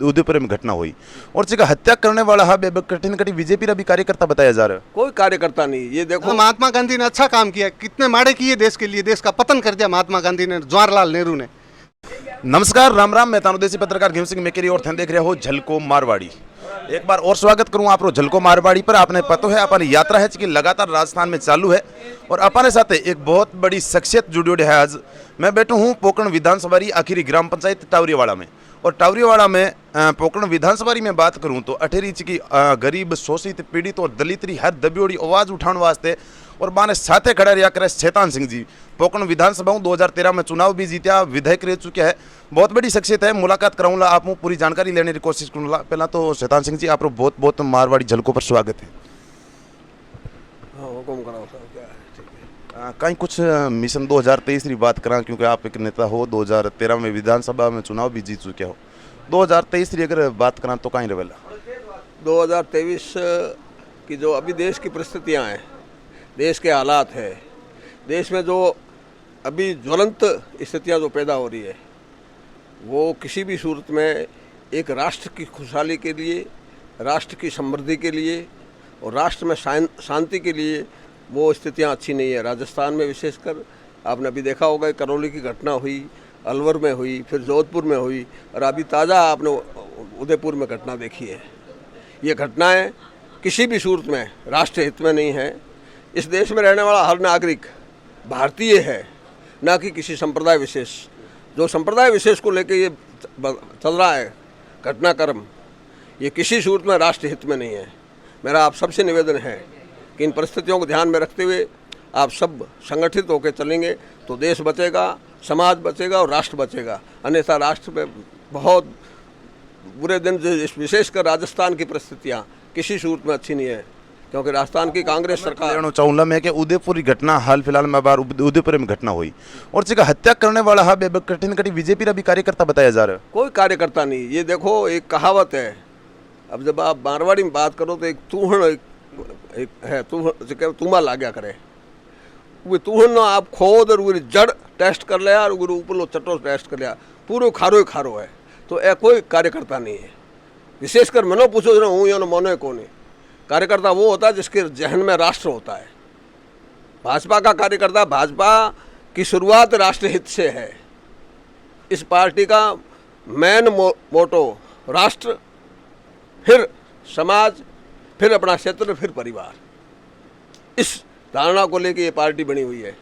उदयपुर में घटना हुई और जिसका हत्या करने वाला हा कठिन कठिन बीजेपी भी कार्यकर्ता बताया जा रहा है। कोई कार्यकर्ता नहीं। ये देखो महात्मा गांधी ने अच्छा काम किया, कितने माड़े किए देश के लिए, देश का पतन कर दिया महात्मा गांधी ने, जवाहरलाल नेहरू ने। नमस्कार, राम राम। मैं तानुदेसी पत्रकार घेम सिंह मेकेरी और देख रहे हो झलको मारवाड़ी। एक बार और स्वागत करूं आप झलको मारवाड़ी पर। आपने पता है अपनी यात्रा है कि लगातार राजस्थान में चालू है और अपने साथ एक बहुत बड़ी शख्सियत जुड़ी है। आज मैं बैठा हूं पोकरण विधानसभा आखिरी ग्राम पंचायत टावरीवाड़ा में। और टावरीवाड़ा में पोकरण विधानसभा में बात करूं तो अठेरी की गरीब शोषित पीड़ित और दलित हर दबियोड़ी आवाज़ उठाने वास्ते और बाने साथे खड़ा रहा करे शैतान सिंह जी। पोकरण विधानसभा 2013 में चुनाव भी जीत्या, विधायक रह चुके हैं, बहुत बड़ी शख्सियत है। मुलाकात कराऊंगा, आप पूरी जानकारी लेने की कोशिश करूँगा। पहला तो शैतान सिंह जी, आप बहुत बहुत मारवाड़ी झलको पर स्वागत है। कहीं कुछ मिशन 2023 की बात करा, क्योंकि आप एक नेता हो, 2013 में विधानसभा में चुनाव भी जीत चुके हो। 2023 की अगर बात करा तो कहीं रवेला 2023 की जो अभी देश की परिस्थितियां हैं, देश के हालात है, देश में जो अभी ज्वलंत स्थितियां जो पैदा हो रही है, वो किसी भी सूरत में एक राष्ट्र की खुशहाली के लिए, राष्ट्र की समृद्धि के लिए और राष्ट्र में शांति के लिए वो स्थितियां अच्छी नहीं है। राजस्थान में विशेषकर आपने अभी देखा होगा, करौली की घटना हुई, अलवर में हुई, फिर जोधपुर में हुई और अभी ताज़ा आपने उदयपुर में घटना देखी है। ये घटनाएं किसी भी सूरत में राष्ट्र हित में नहीं है। इस देश में रहने वाला हर नागरिक भारतीय है, ना कि किसी संप्रदाय विशेष। जो संप्रदाय विशेष को लेकर ये चल रहा है घटनाक्रम, ये किसी सूरत में राष्ट्र हित में नहीं है। मेरा आप सबसे निवेदन है कि इन परिस्थितियों को ध्यान में रखते हुए आप सब संगठित होकर चलेंगे तो देश बचेगा, समाज बचेगा और राष्ट्र बचेगा। अन्यथा राष्ट्र में बहुत बुरे दिन, विशेषकर राजस्थान की परिस्थितियाँ किसी सूरत में अच्छी नहीं है, क्योंकि राजस्थान की कांग्रेस सरकार चाहूँगा मैं कि उदयपुर की घटना हाल फिलहाल में बार उदयपुर में घटना हुई और जिसका हत्या करने वाला हा कठिन कठिन बीजेपी भी कार्यकर्ता बताया जा रहा है। कोई कार्यकर्ता नहीं। ये देखो एक कहावत है, अब जब आप मारवाड़ी में बात करो तो एक तूहण एक है, तुम्हा लाग्या करे, वो तूहण आप खोद और वो जड़ टेस्ट कर लिया और वो ऊपर चट्टो टेस्ट कर लिया, पूरे खारो है। तो यह कोई कार्यकर्ता नहीं है। विशेषकर मनो पूछो ना हूँ या मनो को नहीं। कार्यकर्ता वो होता है जिसके जहन में राष्ट्र होता है। भाजपा का कार्यकर्ता, भाजपा की शुरुआत राष्ट्रहित से है। इस पार्टी का मेन मोटो राष्ट्र, फिर समाज, फिर अपना क्षेत्र, फिर परिवार। इस धारणा को लेकर ये पार्टी बनी हुई है।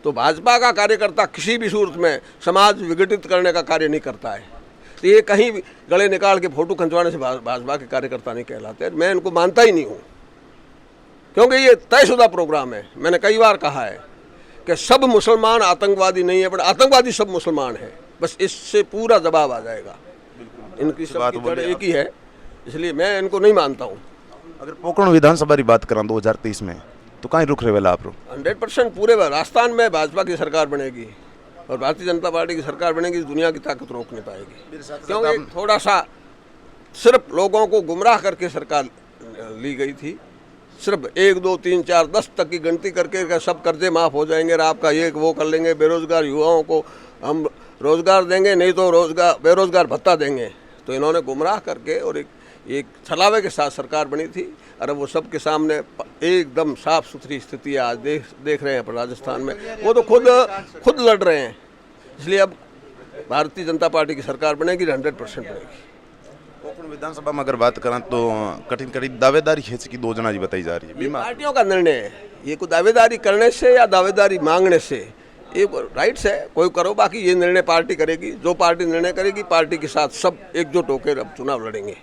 तो भाजपा का कार्यकर्ता किसी भी सूरत में समाज विघटित करने का कार्य नहीं करता है। तो ये कहीं गले निकाल के फोटो खंचवाने से भाजपा के कार्यकर्ता नहीं कहलाते। मैं इनको मानता ही नहीं हूँ, क्योंकि ये तयशुदा प्रोग्राम है। मैंने कई बार कहा है कि सब मुसलमान आतंकवादी नहीं है, पर आतंकवादी सब मुसलमान है। बस इससे पूरा जवाब आ जाएगा। इनकी सब जड़ एक ही है, इसलिए मैं इनको नहीं मानता हूँ। अगर पोकरण विधानसभा की बात करा 2023 में तो कहीं रुक रहे वाला आप 100% पूरे राजस्थान में भाजपा की सरकार बनेगी और भारतीय जनता पार्टी की सरकार बनेगी। दुनिया की ताकत रोक नहीं पाएगी, क्योंकि थोड़ा सा सिर्फ लोगों को गुमराह करके सरकार ली गई थी। सिर्फ 1 2 3 4 10 तक की गिनती करके सब कर्जे माफ़ हो जाएंगे और आपका ये वो कर लेंगे, बेरोजगार युवाओं को हम रोज़गार देंगे, नहीं तो बेरोजगार भत्ता देंगे। तो इन्होंने गुमराह करके और एक छलावे के साथ सरकार बनी थी। और वो सबके सामने एकदम साफ सुथरी स्थिति आज देख रहे हैं। पर राजस्थान में वो तो खुद लड़ रहे हैं। इसलिए अब भारतीय जनता पार्टी की सरकार बनेगी, 100% बनेगी। पोकरण विधानसभा में अगर बात करें तो कठिन कठिन दावेदारी है कि 2 जना जी बताई जा रही है। पार्टियों का निर्णय है ये, कोई दावेदारी करने से या दावेदारी मांगने से, ये राइट्स है कोई करो। बाकी ये निर्णय पार्टी करेगी। जो पार्टी निर्णय करेगी, पार्टी के साथ सब एकजुट होकर अब चुनाव लड़ेंगे।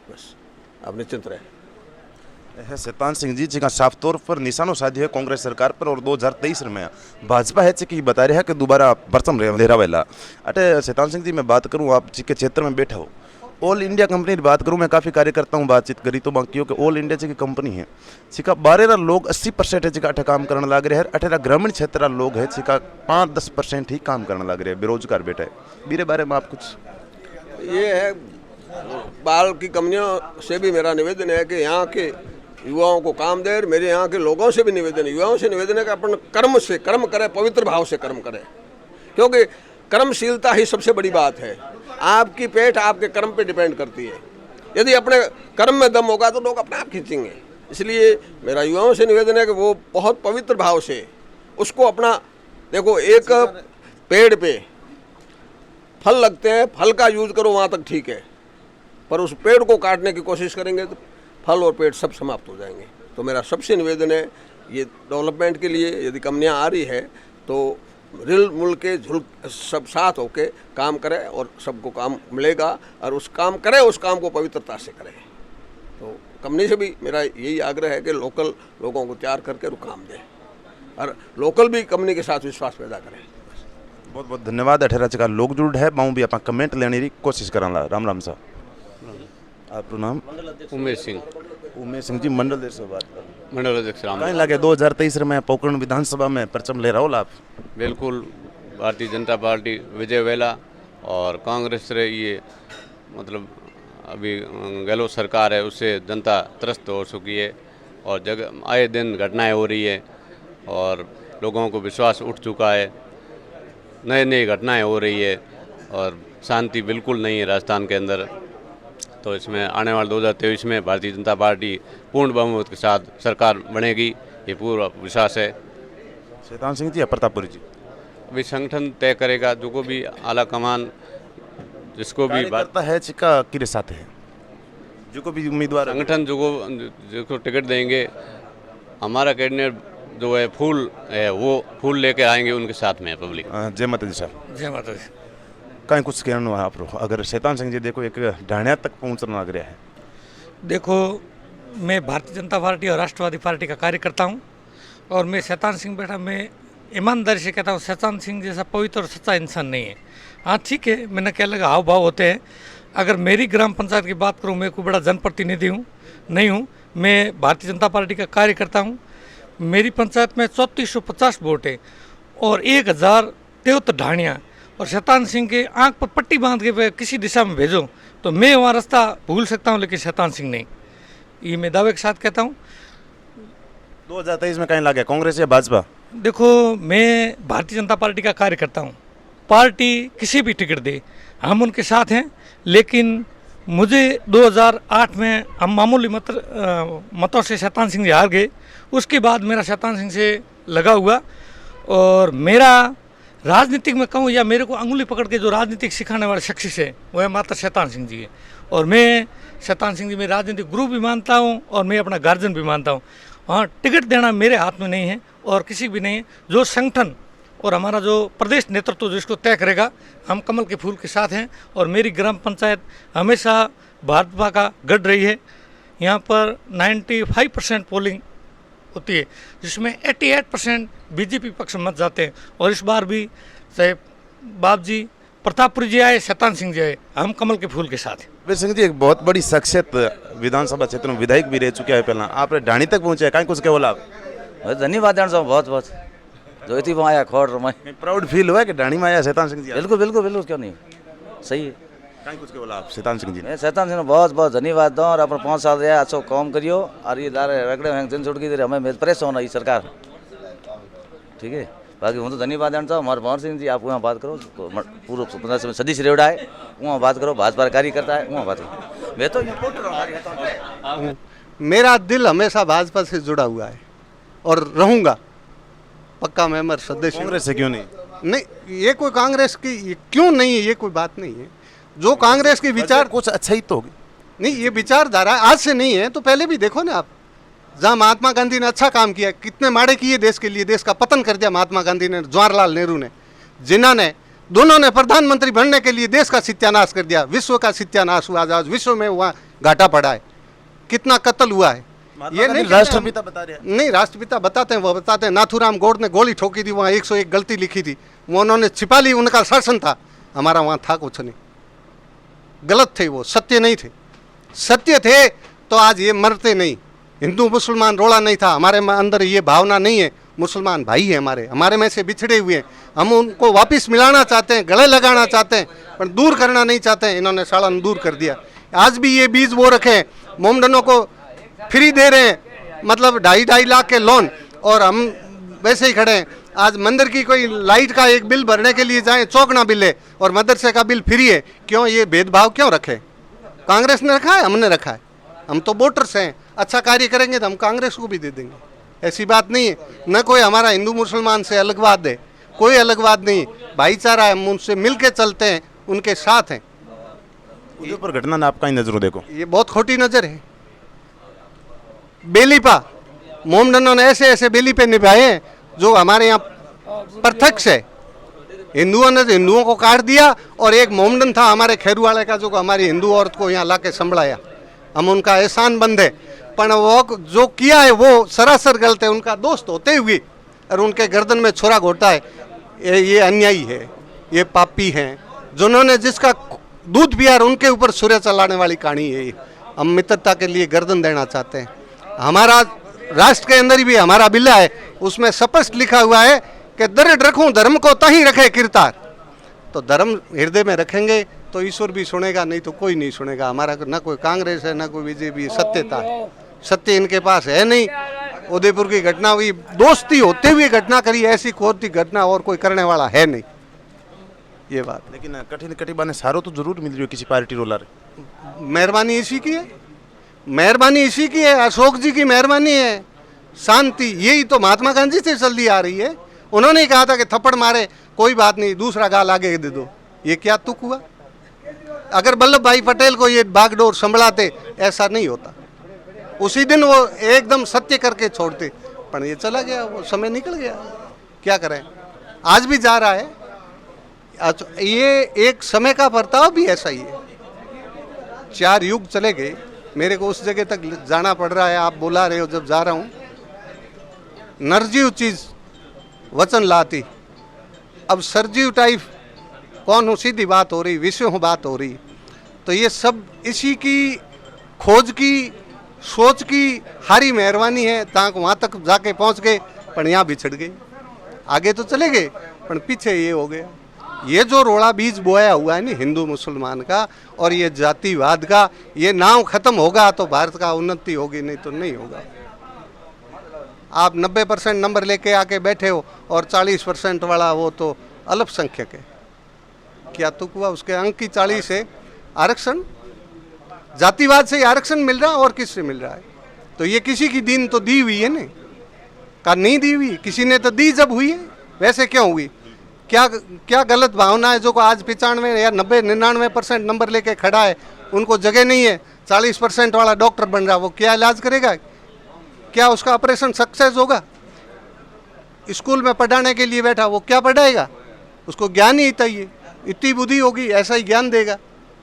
बस आप निश्चिंत रहे। है शैतान सिंह जी जिनका साफ तौर पर निशानो साधी है कांग्रेस सरकार पर और 2023 में भाजपा है कि बता रहे हैं कि दोबारा परचम लेरा वेला। अटे शैतान सिंह जी मैं बात करूं, आप जी के क्षेत्र में बैठे हो, ऑल इंडिया कंपनी की बात करूं, मैं काफ़ी कार्यकर्ता हूँ, बातचीत करी तो बाकी कि ऑल इंडिया जी कंपनी है जिका 12 लोग 80% है जिका अठे काम करने लग रहे हैं। 18 ग्रामीण क्षेत्र लोग है जिका 5-10% ही काम करने लग रहे हैं, बेरोजगार बैठे है। मेरे बारे में आप कुछ ये है, बाल की कंपनियों से भी मेरा निवेदन है कि यहाँ के युवाओं को काम दे। मेरे यहाँ के लोगों से भी निवेदन है, युवाओं से निवेदन है कि अपन कर्म से कर्म करें, पवित्र भाव से कर्म करें, क्योंकि कर्मशीलता ही सबसे बड़ी बात है। आपकी पेट आपके कर्म पे डिपेंड करती है। यदि अपने कर्म में दम होगा तो लोग अपने आप खींचेंगे। इसलिए मेरा युवाओं से निवेदन है कि वो बहुत पवित्र भाव से उसको अपना, देखो एक पेड़ पे फल लगते हैं, फल का यूज करो वहाँ तक ठीक है, पर उस पेड़ को काटने की कोशिश करेंगे तो फल और पेड़ सब समाप्त हो जाएंगे। तो मेरा सबसे निवेदन है, ये डेवलपमेंट के लिए यदि कंपनियाँ आ रही है तो रिल मुल के झुल सब साथ होके काम करें और सबको काम मिलेगा, और उस काम करें, उस काम को पवित्रता से करें। तो कंपनी से भी मेरा यही आग्रह है कि लोकल लोगों को तैयार करके काम दें और लोकल भी कंपनी के साथ विश्वास पैदा करें। बहुत बहुत धन्यवाद। अठेरा चका लोग जुड़ है माऊँ भी आप कमेंट लेने की कोशिश करा। राम राम साहब, आपको नाम? उमेश सिंह, उमेश सिंह जी, मंडल देश से बात कर। मंडल अध्यक्ष राम। कहीं लगे 2023 में पोकरण विधानसभा में परचम ले रहा हो आप? बिल्कुल, भारतीय जनता पार्टी विजय वेला और कांग्रेस रे ये मतलब अभी गहलोत सरकार है उससे जनता त्रस्त हो चुकी है और जगह आए दिन घटनाएं हो रही है और लोगों को विश्वास उठ चुका है। नई नई घटनाएं हो रही है और शांति बिल्कुल नहीं है राजस्थान के अंदर। तो इसमें आने वाले 2023 में भारतीय जनता पार्टी पूर्ण बहुमत के साथ सरकार बनेगी, ये पूरा विश्वास है। शैतान सिंह जी या प्रतापपुरी जी? अभी संगठन तय करेगा, जो को भी आला कमान जिसको भी करता है चिका किरे साथ है, जो को भी उम्मीदवार संगठन जो टिकट देंगे, हमारा कैंडिडेट जो है फूल है वो फूल लेके आएंगे उनके साथ में पब्लिक। जय माता दी साहब। जय माता दी। कहीं कुछ कहना है आप लोग? अगर शैतान सिंह जी देखो एक ढाणिया तक पहुंचना लग रहा है। देखो, मैं भारतीय जनता पार्टी और राष्ट्रवादी पार्टी का कार्यकर्ता हूं और मैं शैतान सिंह बेटा, मैं ईमानदारी से कहता हूं, शैतान सिंह जैसा पवित्र और सच्चा इंसान नहीं है। हाँ ठीक है, मैंने क्या लगा हाव भाव होते हैं। अगर मेरी ग्राम पंचायत की बात करूँ, मैं कोई बड़ा जनप्रतिनिधि हूँ नहीं हूँ, मैं भारतीय जनता पार्टी का कार्यकर्ता हूँ। मेरी पंचायत में 3450 वोट है और 1073 ढाणियाँ, और शैतान सिंह के आंख पर पट्टी बांध के किसी दिशा में भेजो तो मैं वहाँ रास्ता भूल सकता हूँ, लेकिन शैतान सिंह नहीं। ये मैं दावे के साथ कहता हूँ। 2023 में कहीं लगे कांग्रेस या भाजपा? देखो, मैं भारतीय जनता पार्टी का कार्यकर्ता हूँ, पार्टी किसी भी टिकट दे हम उनके साथ हैं, लेकिन मुझे 2008 में हम मामूली मतों से शैतान सिंह जी हार गए। उसके बाद मेरा शैतान सिंह से लगा हुआ, और मेरा राजनीतिक में कहूँ या मेरे को अंगुली पकड़ के जो राजनीतिक सिखाने वाले शख्स है वह मात्र शैतान सिंह जी है। और मैं शैतान सिंह जी में राजनीतिक गुरु भी मानता हूँ और मैं अपना गार्जियन भी मानता हूँ। हाँ, टिकट देना मेरे हाथ में नहीं है और किसी भी नहीं है। जो संगठन और हमारा जो प्रदेश नेतृत्व जिसको तय करेगा, हम कमल के फूल के साथ हैं। और मेरी ग्राम पंचायत हमेशा भाजपा का गढ़ रही है। यहाँ पर 95% पोलिंग होती है, जिसमें 88% बीजेपी पक्ष मत जाते हैं। और इस बार भी चाहे बाप जी प्रतापपुरी जी आए, शैतान सिंह जी आए, हम कमल के फूल के साथ हैं। वीर सिंह जी एक बहुत बड़ी शख्सियत विधानसभा क्षेत्र में विधायक भी रह चुके हैं पहला, आप ढाणी तक पहुंचे, कहीं कुछ क्या बोला आप? धन्यवाद देना बहुत बहुत जो इतनी वहाँ आया खोड़ रमाई। प्राउड फील हुआ कि ढाणी में आया शैतान सिंह जी? बिल्कुल बिल्कुल बिल्कुल, क्यों नहीं, सही है। कहीं कुछ क्या बोला आप शैतान सिंह जी ने? मैं शैतान सिंह बहुत बहुत धन्यवाद दूँ और अपने 5 साल रहा अच्छो काम करियो और ये दारे रगड़े हैं दिन छुट गई हमें परेशान होना ये सरकार, ठीक है। बाकी हूँ तो धन्यवाद देना चाहूँ हमारे पवन सिंह जी, आप वहाँ बात करो, पूर्व प्रदेश में सदी रेवड़ा है वहाँ बात करो, भाजपा कार्यकर्ता है वहाँ बात करो। मैं तो मेरा दिल हमेशा भाजपा से जुड़ा हुआ है और रहूँगा पक्का मेंबर सदस्य। कांग्रेस से क्यों नहीं? नहीं, ये कोई कांग्रेस की ये क्यों नहीं है, ये कोई बात नहीं है। जो कांग्रेस के विचार कुछ अच्छा ही तो होगी नहीं, ये विचारधारा आज से नहीं है, तो पहले भी देखो ना आप, जहाँ महात्मा गांधी ने अच्छा काम किया, कितने माड़े किए देश के लिए, देश का पतन कर दिया महात्मा गांधी ने, जवाहरलाल नेहरू ने, जिन्होंने दोनों ने प्रधानमंत्री बनने के लिए देश का सत्यानाश कर दिया, विश्व का सत्यानाश हुआ। आज विश्व में वहाँ घाटा पड़ा है, कितना कत्ल हुआ है। ये नहीं राष्ट्रपिता बता रहे हैं। नहीं, राष्ट्रपिता बताते हैं, वो बताते हैं नाथूराम गौड़ ने गोली ठोकी थी, वहाँ 101 गलती लिखी थी, वो उन्होंने छिपा ली, उनका शासन था, हमारा वहाँ था कुछ नहीं। गलत थे वो, सत्य नहीं थे। सत्य थे तो आज ये मरते नहीं। हिंदू मुसलमान रोड़ा नहीं था, हमारे अंदर ये भावना नहीं है। मुसलमान भाई है हमारे में से बिछड़े हुए हैं, हम उनको वापस मिलाना चाहते हैं, गले लगाना चाहते हैं, पर दूर करना नहीं चाहते हैं। इन्होंने सालन दूर कर दिया। आज भी ये बीज वो रखे हैं, मोमडनों को फ्री दे रहे हैं, मतलब 2.5 लाख के लोन, और हम वैसे ही खड़े हैं। आज मंदिर की कोई लाइट का एक बिल भरने के लिए जाएं, चौगना बिल है और मदरसे का बिल फ्री है। क्यों ये भेदभाव क्यों रखे? कांग्रेस ने रखा है, हमने रखा है। हम तो वोटर्स हैं, अच्छा कार्य करेंगे तो हम कांग्रेस को भी दे देंगे। ऐसी बात नहीं है। न कोई हमारा हिंदू मुसलमान से अलगवाद है, कोई अलगवाद नहीं, भाईचारा है। हम उनसे मिल के चलते हैं, उनके साथ हैं। उदयपुर घटना ने आपका ही नजरों देखो, ये बहुत खोटी नज़र है। बेलीपा मोमडनों ने ऐसे ऐसे बेलीपे निभाए हैं जो हमारे यहाँ प्रत्यक्ष है। हिंदुओं ने तो हिंदुओं को काट दिया, और एक मोमडन था हमारे खेरुवाड़े का जो हमारी हिंदू औरत को यहाँ ला के संभलाया। हम उनका एहसान बंद है, पर वो जो किया है वो सरासर गलत है। उनका दोस्त होते हुए और उनके गर्दन में छुरा घोटा है, ये अन्यायी है, ये पापी हैं। जिन्होंने जिसका दूध पिया और उनके ऊपर सूर्य चलाने वाली कहानी है ये। हम मित्रता के लिए गर्दन देना चाहते हैं। हमारा राष्ट्र के अंदर भी हमारा बिल्ला है, उसमें स्पष्ट लिखा हुआ है कि दृढ़ रखूं धर्म को तही रखे किरतार। तो धर्म हृदय में रखेंगे तो ईश्वर भी सुनेगा, नहीं तो कोई नहीं सुनेगा। हमारा न कोई कांग्रेस है, न कोई बीजेपी, सत्यता है। सत्य इनके पास है नहीं। उदयपुर की घटना हुई, दोस्ती होते हुए घटना करी, ऐसी खोती घटना और कोई करने वाला है नहीं। ये बात। लेकिन कठिन कटिबाने सारो तो जरूर मिल रही किसी पार्टी रोलर। मेहरबानी इसी की है, मेहरबानी इसी की है, अशोक जी की मेहरबानी है। शांति यही तो महात्मा गांधी से चलती आ रही है। उन्होंने कहा था कि थप्पड़ मारे कोई बात नहीं, दूसरा गाल आगे दे दो। ये क्या तुक हुआ? अगर वल्लभ भाई पटेल को ये बागडोर संभलाते, ऐसा नहीं होता। उसी दिन वो एकदम सत्य करके छोड़ते, पर ये चला गया, वो समय निकल गया। क्या करें, आज भी जा रहा है। ये एक समय का बर्ताव भी ऐसा ही है। 4 युग चले गए, मेरे को उस जगह तक जाना पड़ रहा है। आप बुला रहे हो, जब जा रहा हूँ। नरजीव चीज वचन लाती, अब सरजीव टाइप कौन हो, सीधी बात हो रही, विषय हो बात हो रही। तो ये सब इसी की खोज की, सोच की हारी मेहरबानी है। ताक वहाँ तक जाके पहुँच गए, पर यहाँ बिछड़ गए। आगे तो चले गए, पर पीछे ये हो गया। ये जो रोड़ा बीज बोया हुआ है ना हिंदू मुसलमान का और ये जातिवाद का, ये नाव खत्म होगा तो भारत का उन्नति होगी, नहीं तो नहीं होगा। आप 90% नंबर लेके आके बैठे हो और 40% वाला वो तो अल्पसंख्यक है। क्या तुक हुआ? उसके अंक की 40 है। आरक्षण जातिवाद से ही आरक्षण मिल रहा है, और किससे मिल रहा है? तो ये किसी की दीन तो दी हुई है ना, का नहीं दी हुई, किसी ने तो दी जब हुई है। वैसे क्यों हुई? क्या गलत भावना है जो को आज 95 या 90-99% नंबर लेके खड़ा है, उनको जगह नहीं है। 40% वाला डॉक्टर बन रहा, वो क्या इलाज करेगा? क्या उसका ऑपरेशन सक्सेस होगा? स्कूल में पढ़ाने के लिए बैठा, वो क्या पढ़ाएगा? उसको ज्ञान ही चाहिए, इतनी बुद्धि होगी, ऐसा ही ज्ञान देगा।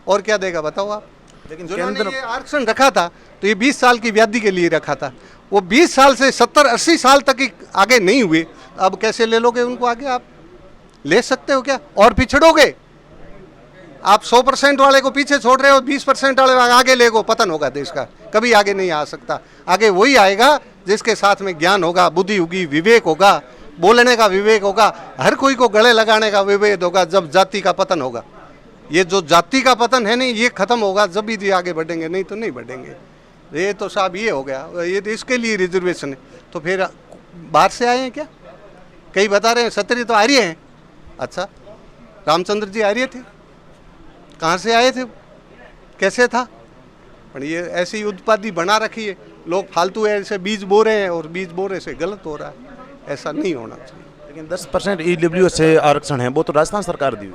और क्या देगा बताओ आप? लेकिन जिन्होंने ये आरक्षण रखा था तो ये 20 साल की व्याधि के लिए रखा था। वो 20 साल से 70-80 साल तक ही आगे नहीं हुए। अब कैसे ले लोगे उनको आगे? आप ले सकते हो क्या? और पिछड़ोगे आप। 100% वाले को पीछे छोड़ रहे हो, 20% वाले आगे ले गो, पतन होगा देश का। कभी आगे नहीं आ सकता। आगे वही आएगा जिसके साथ में ज्ञान होगा, बुद्धि होगी, विवेक होगा, बोलने का विवेक होगा, हर कोई को गले लगाने का विवेक होगा। जब जाति का पतन होगा, ये जो जाति का पतन है नहीं, ये खत्म होगा जब भी आगे बढ़ेंगे, नहीं तो नहीं बढ़ेंगे। ये तो साहब ये हो गया, ये तो इसके लिए रिजर्वेशन है। तो फिर बाहर से आए हैं क्या? कई बता रहे हैं क्षत्रिय तो आर्य हैं। अच्छा, रामचंद्र जी आर्य थे? कहाँ से आए थे? कैसे था? पर ये ऐसी उत्पादी बना रखी है, लोग फालतू ऐसे बीज बो रहे हैं और बीज बोने से गलत हो रहा है। ऐसा नहीं होना चाहिए। लेकिन 10% EWS से आरक्षण है, वो तो राजस्थान सरकार दी।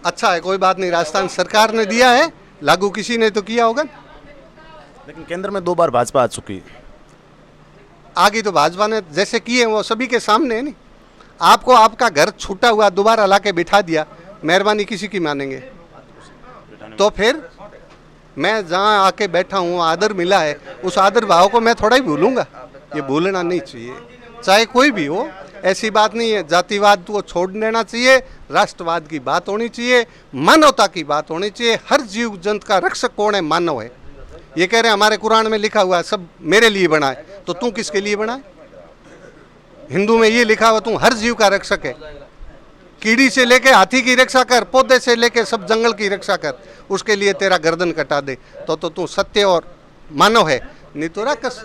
अच्छा है, कोई बात नहीं, राजस्थान सरकार ने दिया है, लागू किसी ने तो किया होगा। लेकिन केंद्र में 2 बार भाजपा आ चुकी है। आगे तो भाजपा ने जैसे किए वो सभी के सामने है। नहीं, आपको आपका घर छूटा हुआ दोबारा ला के बिठा दिया, मेहरबानी किसी की मानेंगे? तो फिर मैं जहाँ आके बैठा हूँ, आदर मिला है, उस आदर भाव को मैं थोड़ा ही भूलूंगा? ये भूलना नहीं चाहिए, चाहे कोई भी हो। ऐसी बात नहीं है। जातिवाद को छोड़ देना चाहिए, राष्ट्रवाद की बात होनी चाहिए, मानवता की बात होनी चाहिए। हर जीव जंतु का रक्षक कौन है? मानव है। ये कह रहे हैं हमारे कुरान में लिखा हुआ है सब मेरे लिए बना है, तो तू किसके लिए बना है? हिंदू में ये लिखा हुआ तू हर जीव का रक्षक है। कीड़ी से लेके हाथी की रक्षा कर, पौधे से लेके सब जंगल की रक्षा कर, उसके लिए तेरा गर्दन कटा दे तो तू सत्य और मानव है, नहीं तो राक्षस।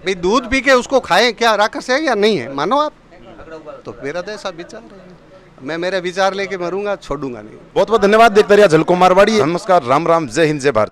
भाई दूध पी के उसको खाएं, क्या राक्षस है या नहीं है, मानो आप। तो मेरा तो ऐसा विचार है, मैं मेरे विचार लेके मरूंगा, छोड़ूंगा नहीं। बहुत बहुत धन्यवाद। देखते रहिए झलको मारवाड़ी। नमस्कार, राम राम, जय हिंद, जय भारत।